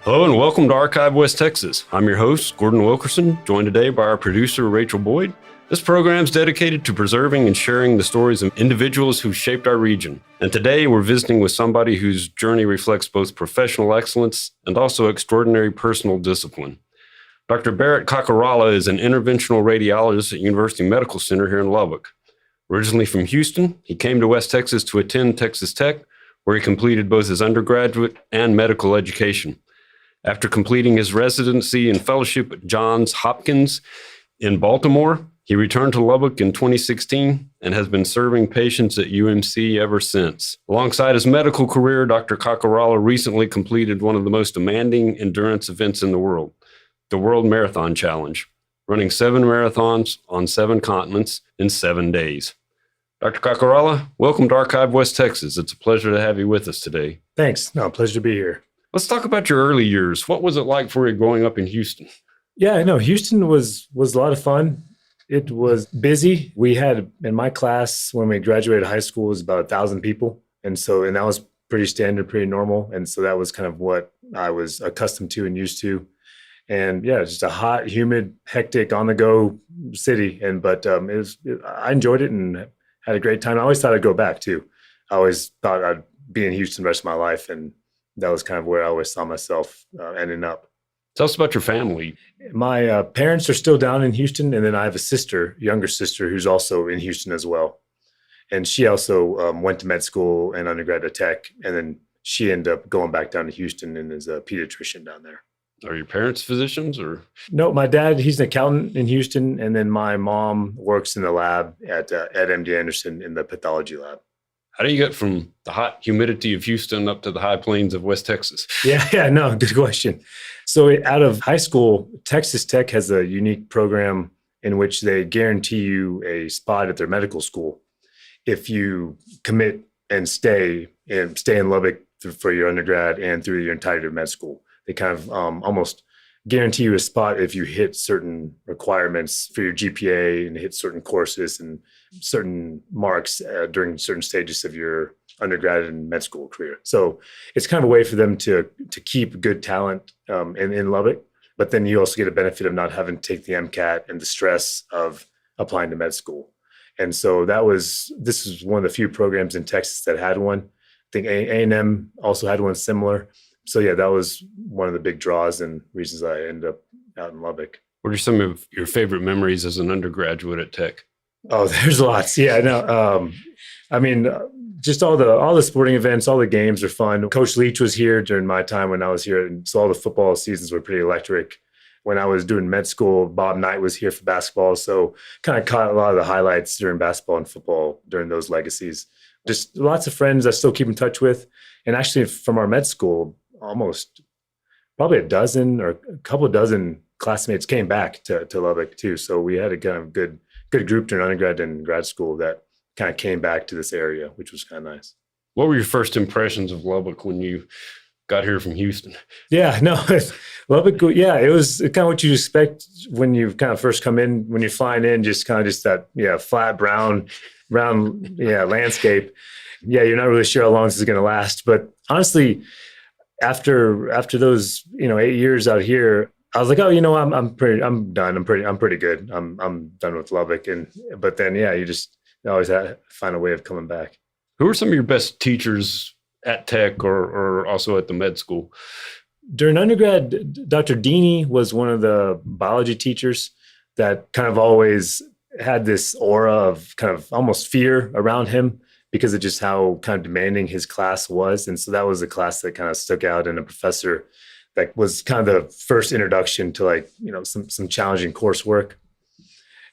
Hello and welcome to Archive West Texas. I'm your host, Gordon Wilkerson, joined today by our producer, Rachel Boyd. This program is dedicated to preserving and sharing the stories of individuals who shaped our region. And today we're visiting with somebody whose journey reflects both professional excellence and also extraordinary personal discipline. Dr. Bharat Kakarala is an interventional radiologist at University Medical Center here in Lubbock. Originally from Houston, he came to West Texas to attend Texas Tech, where he completed both his undergraduate and medical education. After completing his residency and fellowship at Johns Hopkins in Baltimore, he returned to Lubbock in 2016 and has been serving patients at UMC ever since. Alongside his medical career, Dr. Kakarala recently completed one of the most demanding endurance events in the world, the World Marathon Challenge, running 7 marathons on 7 continents in 7 days. Dr. Kakarala, welcome to Archive West Texas. It's a pleasure to have you with us today. Thanks. No, pleasure to be here. Let's talk about your early years. What was it like for you growing up in Houston? Yeah, I know Houston was a lot of fun. It was busy. We had, in my class, when we graduated high school, it was about 1,000 people. And that was pretty standard, pretty normal. And so that was kind of what I was accustomed to and used to. And yeah, just a hot, humid, hectic, on-the-go city. I enjoyed it and had a great time. I always thought I'd go back too. I always thought I'd be in Houston the rest of my life. And that was kind of where I always saw myself ending up. Tell us about your family. My parents are still down in Houston, and then I have a younger sister, who's also in Houston as well. And she also went to med school and undergrad at Tech, and then she ended up going back down to Houston and is a pediatrician down there. Are your parents physicians or? No, my dad, he's an accountant in Houston, and then my mom works in the lab at MD Anderson in the pathology lab. How do you get from the hot humidity of Houston up to the high plains of West Texas? Yeah, no, good question. So out of high school, Texas Tech has a unique program in which they guarantee you a spot at their medical school if you commit and stay in Lubbock for your undergrad and through your entire med school. They kind of almost guarantee you a spot if you hit certain requirements for your GPA and hit certain courses and certain marks during certain stages of your undergrad and med school career. So it's kind of a way for them to keep good talent in Lubbock, but then you also get a benefit of not having to take the MCAT and the stress of applying to med school. And so this is one of the few programs in Texas that had one. I think A&M also had one similar. So yeah, that was one of the big draws and reasons I ended up out in Lubbock. What are some of your favorite memories as an undergraduate at Tech? Oh, there's lots. Yeah, no. Just all the sporting events, all the games are fun. Coach Leach was here during my time when I was here, and so all the football seasons were pretty electric. When I was doing med school, Bob Knight was here for basketball, so kind of caught a lot of the highlights during basketball and football during those legacies. Just lots of friends I still keep in touch with, and actually from our med school, probably a dozen or a couple of dozen classmates came back to Lubbock too. So we had a kind of good group during undergrad and grad school that kind of came back to this area, which was kind of nice. What were your first impressions of Lubbock when you got here from Houston? Yeah, no, Lubbock, yeah, it was kind of what you expect when you kind of first come in, when you're flying in, just that, flat brown, landscape. Yeah, you're not really sure how long this is going to last. But honestly, after those 8 years out here, I was like, oh, I'm done. I'm pretty good. I'm done with Lubbock. But then you just always find a way of coming back. Who are some of your best teachers at Tech or also at the med school? During undergrad, Dr. Deeney was one of the biology teachers that kind of always had this aura of kind of almost fear around him, because of just how kind of demanding his class was. And so that was a class that kind of stuck out, and a professor that was kind of the first introduction to some challenging coursework.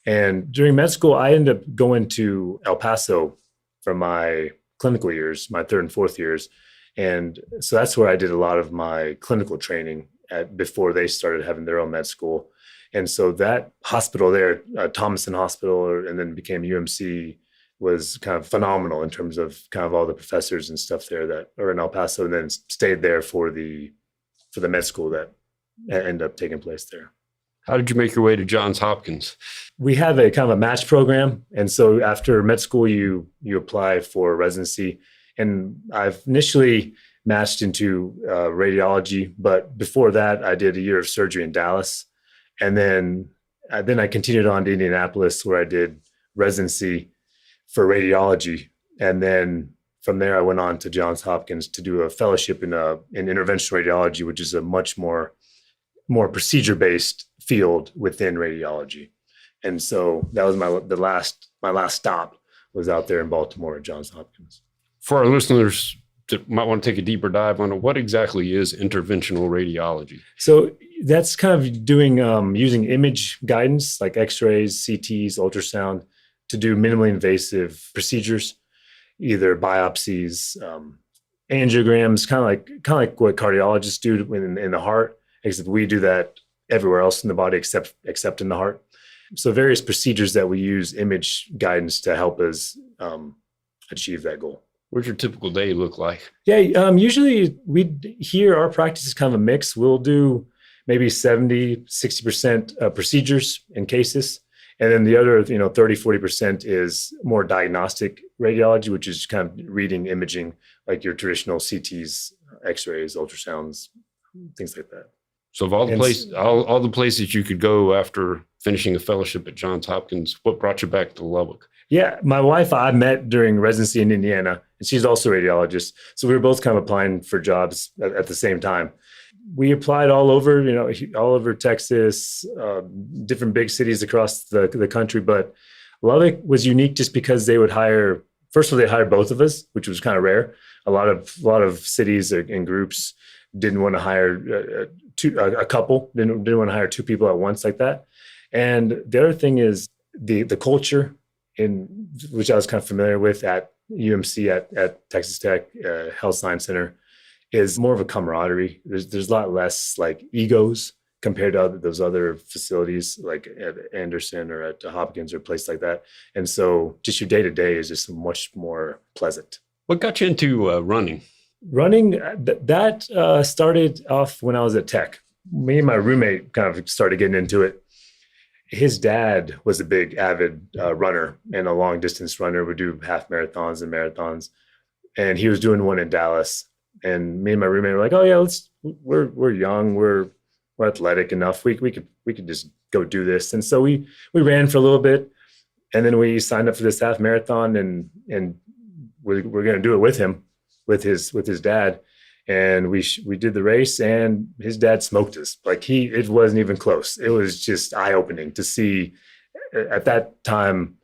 And during med school, I ended up going to El Paso for my clinical years, my 3rd and 4th years. And so that's where I did a lot of my clinical training before they started having their own med school. And so that hospital there, Thomason Hospital, and then became UMC, was kind of phenomenal in terms of kind of all the professors and stuff there that are in El Paso, and then stayed there for the med school that ended up taking place there. How did you make your way to Johns Hopkins? We have a kind of a match program. And so after med school, you apply for residency. And I've initially matched into radiology. But before that, I did a year of surgery in Dallas. And then I continued on to Indianapolis, where I did residency for radiology. And then from there, I went on to Johns Hopkins to do a fellowship in interventional radiology, which is a much more procedure-based field within radiology. And so that was my last stop was out there in Baltimore at Johns Hopkins. For our listeners that might want to take a deeper dive on it, what exactly is interventional radiology? So that's kind of doing using image guidance like X-rays, CTs, ultrasound to do minimally invasive procedures, either biopsies, angiograms, kind of like what cardiologists do in the heart, except we do that everywhere else in the body except in the heart. So various procedures that we use image guidance to help us achieve that goal. What's your typical day look like? Yeah, usually our practice is kind of a mix. We'll do maybe 70-60% procedures and cases. And then the other 30-40% is more diagnostic radiology, which is kind of reading imaging like your traditional CTs, X-rays, ultrasounds, things like that. So of all the places you could go after finishing a fellowship at Johns Hopkins, what brought you back to Lubbock? Yeah, my wife I met during residency in Indiana, and she's also a radiologist. So we were both kind of applying for jobs at the same time. We applied all over Texas, different big cities across the country. But Lubbock was unique just because they would hire. First of all, they hired both of us, which was kind of rare. A lot of cities and groups didn't want to hire a couple. Didn't want to hire two people at once like that. And the other thing is the culture, in which I was kind of familiar with at UMC at Texas Tech Health Science Center, is more of a camaraderie. There's a lot less like egos compared to those other facilities like at Anderson or at Hopkins or places like that. And so just your day to day is just much more pleasant. What got you into running? Running, that started off when I was at Tech. Me and my roommate kind of started getting into it. His dad was a big avid runner and a long distance runner, would do half marathons and marathons. And he was doing one in Dallas. And me and my roommate were like, oh yeah, we're young, we're athletic enough. We could just go do this. And so we ran for a little bit, and then we signed up for this half marathon, and we're going to do it with him, with his dad. And we did the race, and his dad smoked us. Like it wasn't even close. It was just eye opening to see at that time,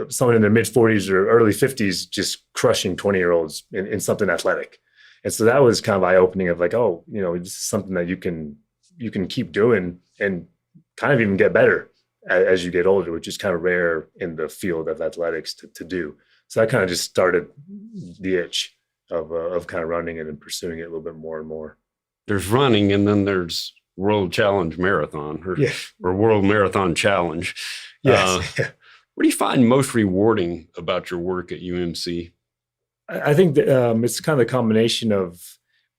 someone in their mid 40s or early 50s just crushing 20-year-olds in something athletic. And so that was kind of eye opening of like, oh, this is something that you can keep doing and kind of even get better as you get older, which is kind of rare in the field of athletics to do. So I kind of just started the itch of kind of running it and pursuing it a little bit more and more. There's running, and then there's World Challenge Marathon or World Marathon Challenge. Yes. What do you find most rewarding about your work at UMC? I think that, it's kind of the combination of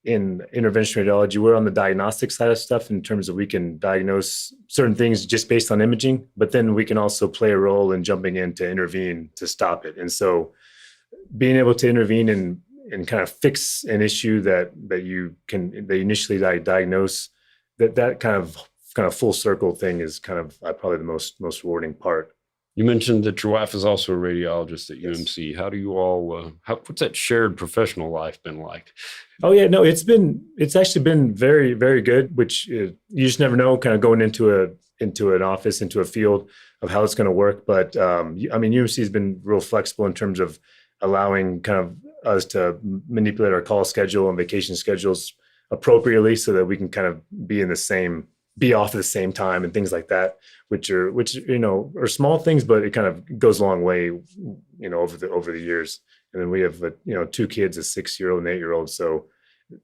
in interventional radiology, we're on the diagnostic side of stuff in terms of we can diagnose certain things just based on imaging, but then we can also play a role in jumping in to intervene to stop it. And so being able to intervene and kind of fix an issue that you initially diagnose, that kind of full circle thing is kind of probably the most rewarding part. You mentioned that your wife is also a radiologist at UMC. How do you all, what's that shared professional life been like? Oh yeah, no, it's actually been very, very good, which you just never know kind of going into an office, into a field of how it's going to work. But UMC has been real flexible in terms of allowing kind of us to manipulate our call schedule and vacation schedules appropriately so that we can kind of be off at the same time and things like that, which are small things, but it kind of goes a long way, over the years. And then we have, 2 kids, a 6-year-old and 8-year-old. So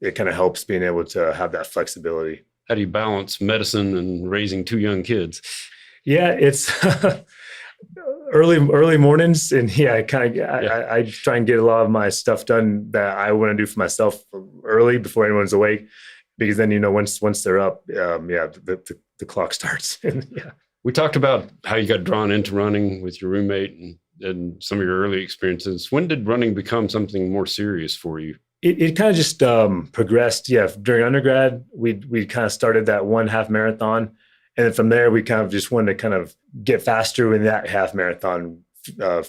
it kind of helps being able to have that flexibility. How do you balance medicine and raising 2 young kids? Yeah, it's early mornings. And I try and get a lot of my stuff done that I want to do for myself early before anyone's awake. Because then, once they're up, the clock starts. We talked about how you got drawn into running with your roommate and some of your early experiences. When did running become something more serious for you? It kind of just progressed. Yeah, during undergrad, we kind of started that one half marathon, and then from there we kind of just wanted to kind of get faster in that half marathon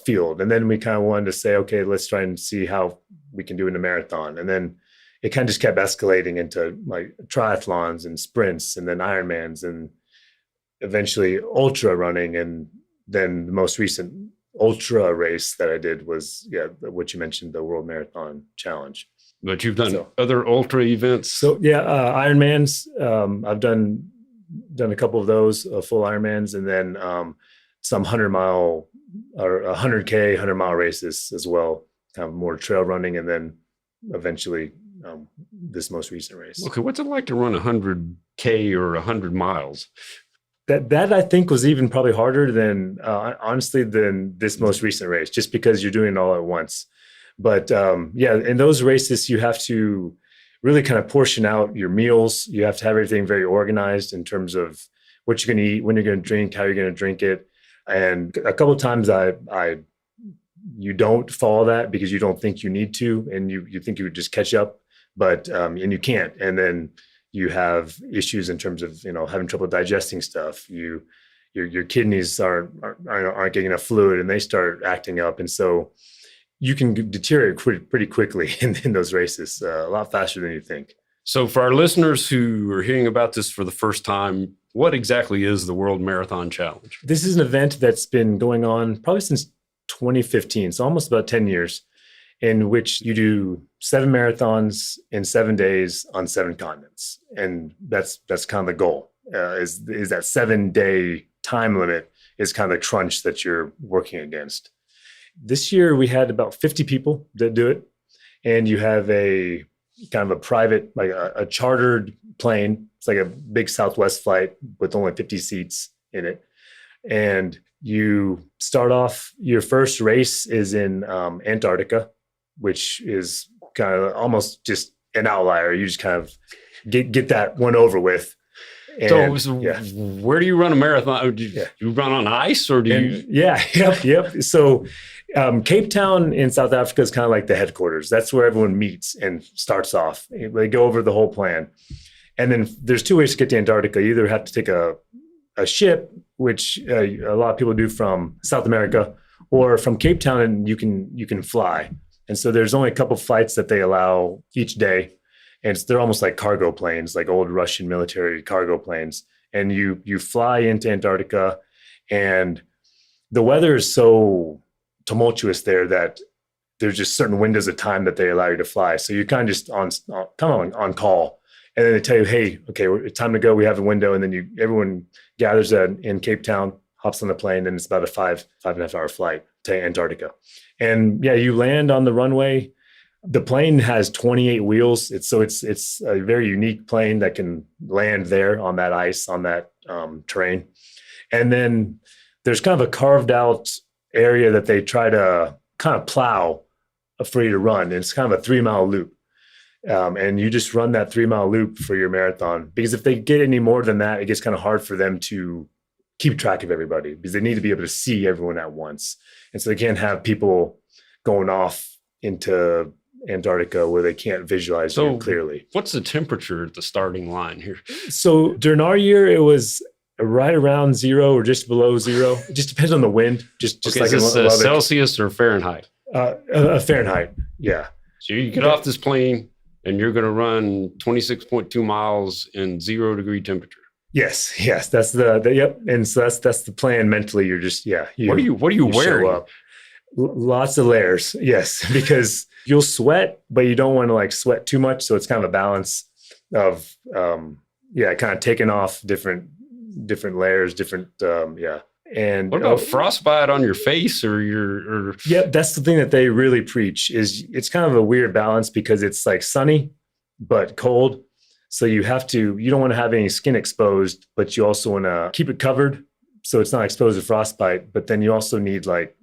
field, and then we kind of wanted to say, okay, let's try and see how we can do in a marathon, and then it kind of just kept escalating into like triathlons and sprints, and then Ironmans, and eventually ultra running, and then the most recent ultra race that I did was what you mentioned, the World Marathon Challenge. But you've done other ultra events. So Ironmans. I've done a couple of those full Ironmans, and then some 100-mile or 100K, 100-mile races as well. Kind of more trail running, and then eventually this most recent race. Okay, what's it like to run 100K or 100 miles? That I think was even probably harder than honestly than this most recent race, just because you're doing it all at once. But in those races, you have to really kind of portion out your meals. You have to have everything very organized in terms of what you're going to eat, when you're going to drink, how you're going to drink it. And a couple of times you don't follow that because you don't think you need to, and you think you would just catch up, but and you can't. And then you have issues in terms of having trouble digesting stuff. Your kidneys aren't getting enough fluid, and they start acting up, and so you can deteriorate pretty quickly in those races, a lot faster than you think. So for our listeners who are hearing about this for the first time, what exactly is the World Marathon Challenge? This is an event that's been going on probably since 2015, so almost about 10 years, in which you do 7 marathons in 7 days on 7 continents. And that's kind of the goal, is that 7-day time limit is kind of the crunch that you're working against. This year we had about 50 people that do it, and you have a kind of a private, like a chartered plane. It's like a big Southwest flight with only 50 seats in it. And you start off, your first race is in Antarctica, which is kind of almost just an outlier. You just kind of get that one over with. And, so where do you run a marathon? Do you run on ice, or do you? Yep. So Cape Town in South Africa is kind of like the headquarters. That's where everyone meets and starts off. They go over the whole plan. And then there's 2 ways to get to Antarctica. You either have to take a ship, which a lot of people do from South America, or from Cape Town, and you can fly. And so there's only a couple flights that they allow each day. And they're almost like cargo planes, like old Russian military cargo planes. And you fly into Antarctica, and the weather is so tumultuous there that there's just certain windows of time that they allow you to fly. So you're kind of just on call. And then they tell you, hey, okay, it's time to go. We have a window. And then everyone gathers in Cape Town, hops on the plane, and it's about a 5.5 hour flight to Antarctica. And you land on the runway. The plane has 28 wheels. It's a very unique plane that can land there on that ice, on that terrain. And then there's kind of a carved out area that they try to kind of plow for you to run. And it's kind of a 3-mile loop. And you just run that 3-mile loop for your marathon, because if they get any more than that, it gets kind of hard for them to keep track of everybody, because they need to be able to see everyone at once. And so they can't have people going off into Antarctica where they can't visualize you clearly. What's the temperature at the starting line here? So during our year, it was right around 0 or just below 0. It just depends on the wind. Just okay, like is this Celsius or Fahrenheit? Fahrenheit, yeah. So you get off this plane and you're going to run 26.2 miles in 0 degree temperature. Yes, that's the yep. And so that's the plan mentally. You're just what are you wearing? Lots of layers, yes, because you'll sweat, but you don't want to like sweat too much. So it's kind of a balance of kind of taking off different layers, And what about frostbite on your face or your? Yep, that's the thing that they really preach. Is it's kind of a weird balance because it's like sunny but cold. So you don't want to have any skin exposed, but you also want to keep it covered so it's not exposed to frostbite. But then you also need like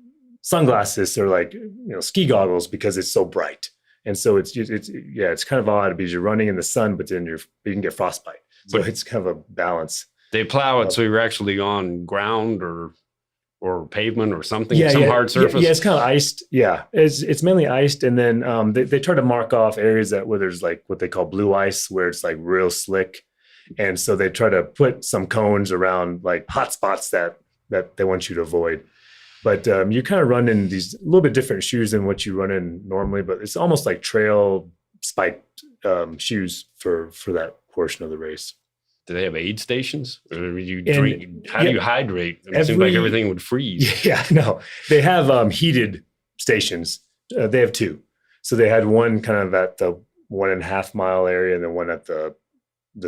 sunglasses or like ski goggles because it's so bright. And so it's kind of odd because you're running in the sun, but then you can get frostbite. So it's kind of a balance. They plow it so you're actually on ground, or or pavement or something, some hard surface? Yeah, it's kind of iced. Yeah, it's mainly iced. And then they try to mark off areas where there's like what they call blue ice, where it's like real slick. And so they try to put some cones around like hot spots that they want you to avoid. But you kind of run in these a little bit different shoes than what you run in normally, but it's almost like trail spiked shoes for that portion of the race. Do they have aid stations? Or do you drink? How do you hydrate? It seems like everything would freeze. Yeah, no. They have heated stations. They have two. So they had one kind of at the 1.5 mile area and then one at the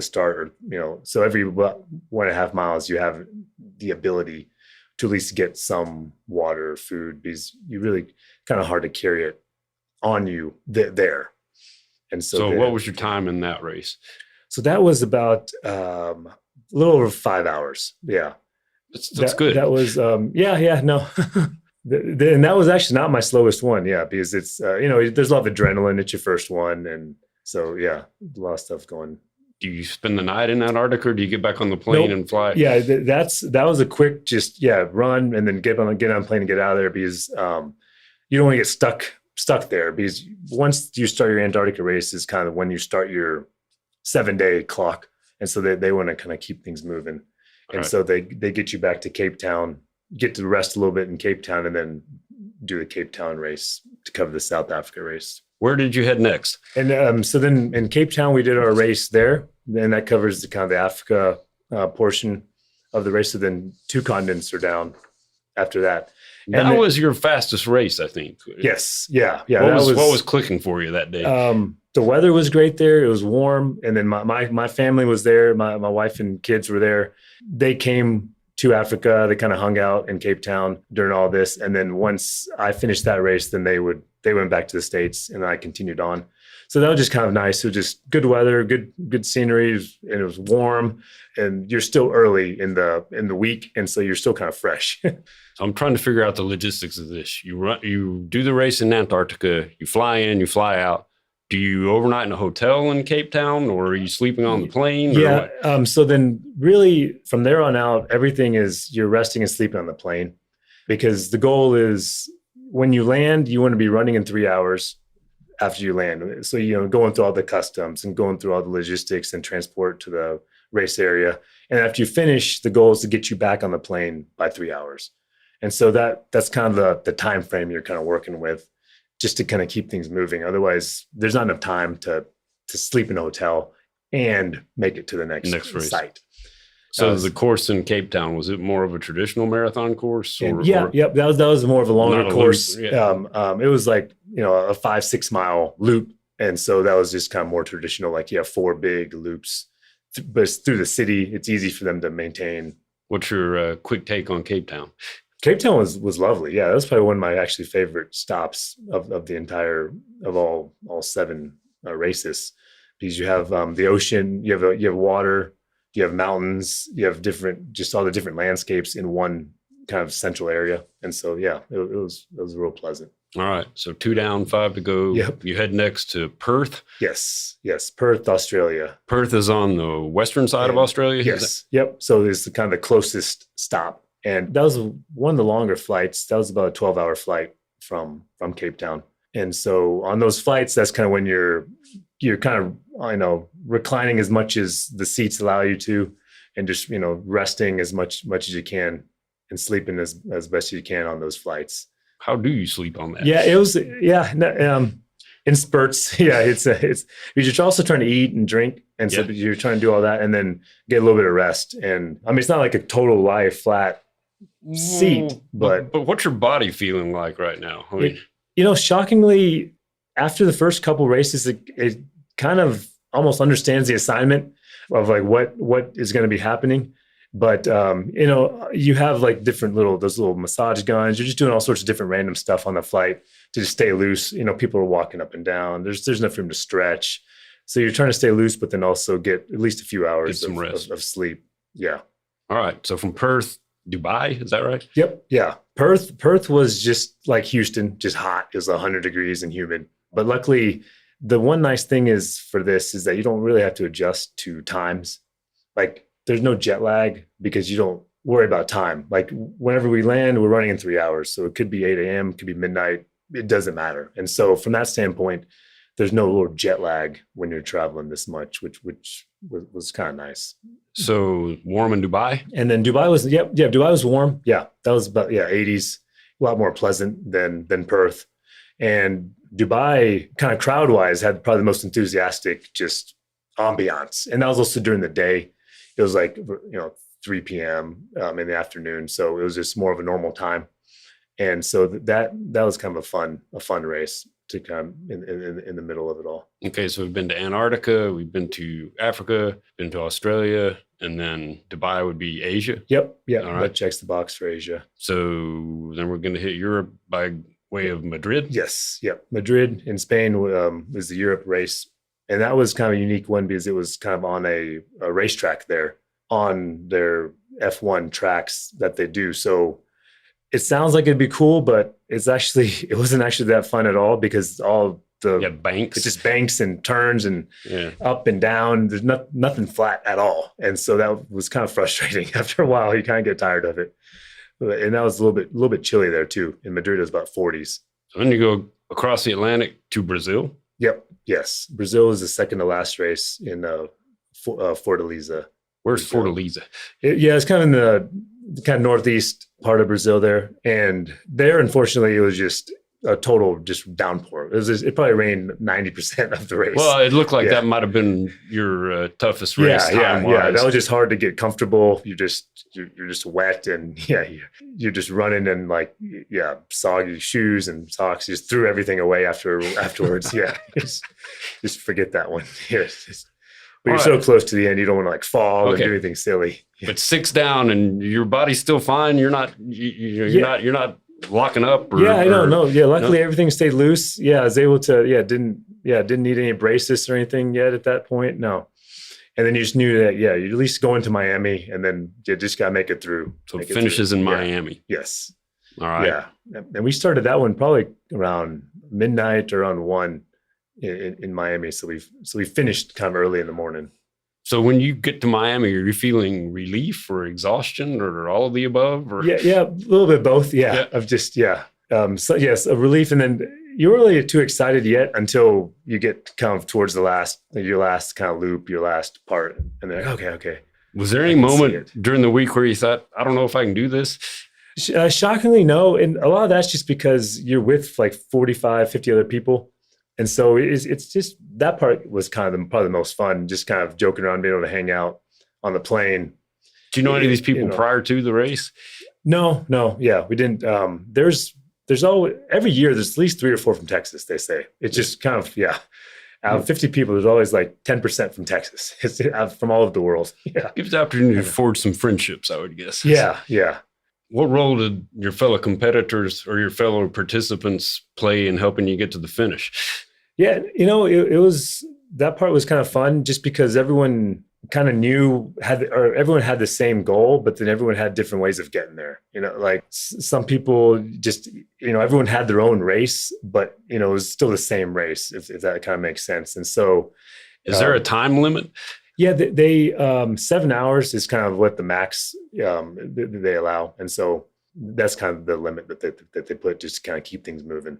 start, or, so every 1.5 miles you have the ability to at least get some water or food, because you really kind of hard to carry it on you there. And so what was your time in that race? So that was about a little over 5 hours. Yeah. That's good. That was, no. And that was actually not my slowest one. Yeah. Because it's, there's a lot of adrenaline. It's your first one. And so, yeah, a lot of stuff going. Do you spend the night in Antarctica, or do you get back on the plane and fly? Yeah, that was a quick run and then get on a plane and get out of there, because you don't want to get stuck there, because once you start your Antarctica race is kind of when you start your 7-day clock. And so they want to kind of keep things moving. And so they get you back to Cape Town, get to rest a little bit in Cape Town, and then do the Cape Town race to cover the South Africa race. Where did you head next? And so then in Cape Town, we did our race there. And that covers the kind of the Africa portion of the race. So then 2 continents are down after that. That was your fastest race, I think. Yes. Yeah. What was clicking for you that day? The weather was great there. It was warm. And then my family was there. My wife and kids were there. They came to Africa. They kind of hung out in Cape Town during all this. And then once I finished that race, then they went back to the States, and I continued on. So that was just kind of nice. So just good weather, good scenery, and it was warm, and you're still early in the week. And so you're still kind of fresh. So I'm trying to figure out the logistics of this. You do the race in Antarctica, you fly in, you fly out. Do you overnight in a hotel in Cape Town, or are you sleeping on the plane? Yeah. So then really from there on out, everything is you're resting and sleeping on the plane, because the goal is when you land, you want to be running in 3 hours after you land. So, going through all the customs and going through all the logistics and transport to the race area. And after you finish, the goal is to get you back on the plane by 3 hours. And so that's kind of the time frame you're kind of working with, just to kind of keep things moving. Otherwise, there's not enough time to sleep in a hotel and make it to the next race site. So the course in Cape Town, was it more of a traditional marathon course? Yep. That was more of a longer course. It was like, a 5-6 mile loop. And so that was just kind of more traditional, like 4 big loops, but it's through the city. It's easy for them to maintain. What's your quick take on Cape Town? Cape Town was lovely. Yeah, that was probably one of my actually favorite stops of all 7 races, because you have the ocean, you have water, you have mountains, you have all the different landscapes in one kind of central area. And so, yeah, it was real pleasant. All right. So 2 down, 5 to go. Yep. You head next to Perth. Yes. Perth, Australia. Perth is on the western side of Australia. Yes. Yep. So it's kind of the closest stop. And that was one of the longer flights. That was about a 12-hour flight from Cape Town. And so on those flights, that's kind of when you're kind of, reclining as much as the seats allow you to, and just, resting as much as you can and sleeping as best as you can on those flights. How do you sleep on that? Yeah, it was, in spurts. Yeah, it's you're also trying to eat and drink. And so you're trying to do all that and then get a little bit of rest. And I mean, it's not like a total lie flat seat, but what's your body feeling like right now? I mean, shockingly, after the first couple races, it kind of almost understands the assignment of like what is going to be happening. But, you have like different those little massage guns. You're just doing all sorts of different random stuff on the flight to just stay loose. People are walking up and down. There's enough room to stretch. So you're trying to stay loose, but then also get at least a few hours of sleep. Yeah. All right. So from Perth, Dubai, is that right? Yep. Yeah. Perth was just like Houston, just hot. It was 100 degrees and humid. But luckily, the one nice thing is that you don't really have to adjust to times. Like there's no jet lag because you don't worry about time. Like whenever we land, we're running in 3 hours. So it could be 8 a.m., could be midnight. It doesn't matter. And so from that standpoint, there's no little jet lag when you're traveling this much, which was kind of nice. So warm in Dubai? And then Dubai was, Dubai was warm. Yeah, that was about, 80s, a lot more pleasant than Perth. And Dubai, kind of crowd wise, had probably the most enthusiastic just ambiance. And that was also during the day. It was like, 3 p.m. In the afternoon. So it was just more of a normal time. And so that was kind of a fun race to come in the middle of it all. Okay, so we've been to Antarctica, we've been to Africa, been to Australia, and then Dubai would be Asia. Yep. Yeah. All right. That checks the box for Asia. So then we're going to hit Europe by way of Madrid. Yes. Yep. Madrid in Spain was the Europe race. And that was kind of a unique one because it was kind of on a racetrack there on their F1 tracks that they do. So it sounds like it'd be cool, but it wasn't actually that fun at all because all the banks. It's just banks and turns and up and down. There's nothing flat at all. And so that was kind of frustrating. After a while, you kind of get tired of it. And that was a little bit chilly there too. In Madrid, it was about 40s. So then you go across the Atlantic to Brazil. Yep. Yes. Brazil is the second to last race in Fortaleza. Where's Fortaleza? It's kind of in the kind of northeast part of Brazil there. And there, unfortunately, it was just a total just downpour. It probably rained 90% of the race. Well, it looked like that might have been your toughest race. Yeah. That was just hard to get comfortable. You're just wet and you're just running in like soggy shoes and socks. You just threw everything away afterwards. Just forget that one. But you're so close to the end, you don't want to like fall and do anything silly. But 6 down and your body's still fine. You're not you're not locking up. I don't know. Yeah, luckily everything stayed loose. Yeah, I was able to. Didn't need any braces or anything yet at that point. No, and then you just knew that. Yeah, you're at least going to Miami, and then you just got to make it through. So it finishes in Miami. Yes. All right. Yeah, and we started that one probably around midnight or around 1 in Miami. So we finished kind of early in the morning. So when you get to Miami, are you feeling relief or exhaustion or all of the above? Or? Yeah, a little bit both. Yeah. Of just, so yes, a relief. And then you weren't really too excited yet until you get kind of towards your last kind of loop, your last part. And then, okay. Was there any moment during the week where you thought, I don't know if I can do this? Shockingly, no. And a lot of that's just because you're with like 45, 50 other people. And so it's just that part was kind of probably the most fun, just kind of joking around, being able to hang out on the plane. Do you know any of these people prior to the race? No. Yeah, we didn't. There's always, every year, there's at least 3 or 4 from Texas, they say. It's just kind of, out of 50 people, there's always like 10% from Texas. It's from all over the world. Yeah. Gives the opportunity to forge some friendships, I would guess. Yeah. What role did your fellow competitors or your fellow participants play in helping you get to the finish? Yeah, it was, that part was kind of fun just because everyone kind of everyone had the same goal, but then everyone had different ways of getting there. Like some people just, everyone had their own race, but, it was still the same race, if that kind of makes sense. And so. Is there a time limit? Yeah, they 7 hours is kind of what the max they allow. And so that's kind of the limit that they put just to kind of keep things moving.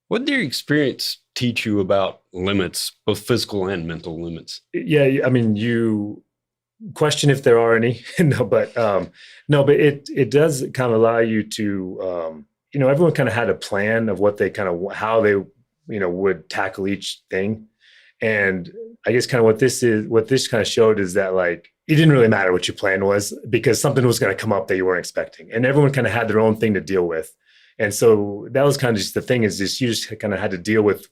What did your experience teach you about limits, both physical and mental limits? Yeah, I mean, you question if there are any. but it does kind of allow you to, everyone kind of had a plan of what they kind of, how they, would tackle each thing. And I guess kind of what this kind of showed is that like, it didn't really matter what your plan was because something was going to come up that you weren't expecting. And everyone kind of had their own thing to deal with. And so that was kind of just the thing is just, you just kind of had to deal with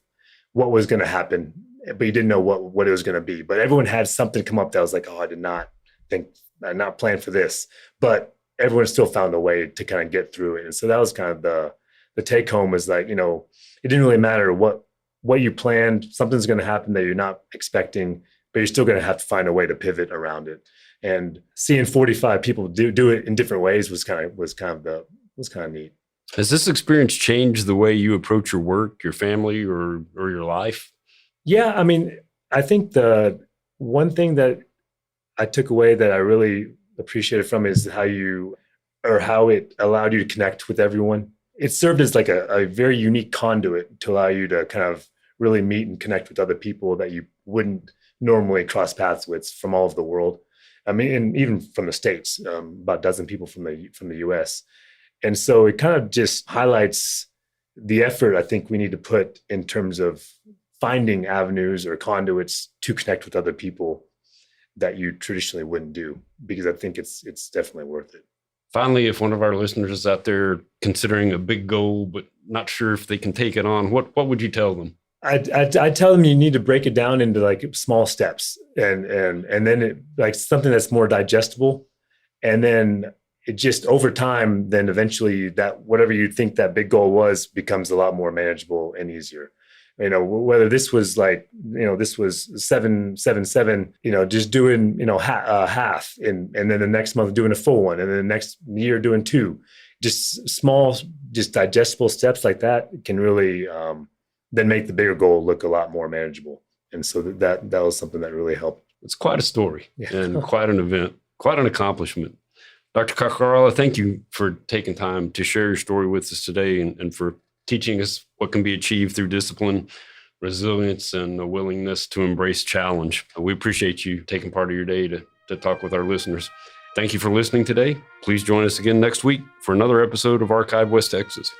what was going to happen, but you didn't know what it was going to be. But everyone had something come up that was like, oh, I did not plan for this, but everyone still found a way to kind of get through it. And so that was kind of the take home was like, it didn't really matter what you planned, something's going to happen that you're not expecting, but you're still going to have to find a way to pivot around it. And seeing 45 people do it in different ways was kind of neat. Has this experience changed the way you approach your work, your family, or your life? Yeah, I mean, I think the one thing that I took away that I really appreciated from it is how it allowed you to connect with everyone. It served as like a very unique conduit to allow you to kind of really meet and connect with other people that you wouldn't normally cross paths with from all over the world. I mean, and even from the States, about a dozen people from the US. And so it kind of just highlights the effort I think we need to put in terms of finding avenues or conduits to connect with other people that you traditionally wouldn't do, because I think it's definitely worth it. Finally, if one of our listeners is out there considering a big goal, but not sure if they can take it on, what would you tell them? I tell them you need to break it down into like small steps and then it, like something that's more digestible. And then it just over time, then eventually that whatever you think that big goal was becomes a lot more manageable and easier. You know, whether this was like, you know, this was 777, you know, just doing, you know, half and then the next month doing a full one. And then the next year doing 2, just small, just digestible steps like that can really then make the bigger goal look a lot more manageable. And so that was something that really helped. It's quite a story and quite an event, quite an accomplishment. Dr. Kakarala, thank you for taking time to share your story with us today and for teaching us what can be achieved through discipline, resilience, and a willingness to embrace challenge. We appreciate you taking part of your day to talk with our listeners. Thank you for listening today. Please join us again next week for another episode of Archive West Texas.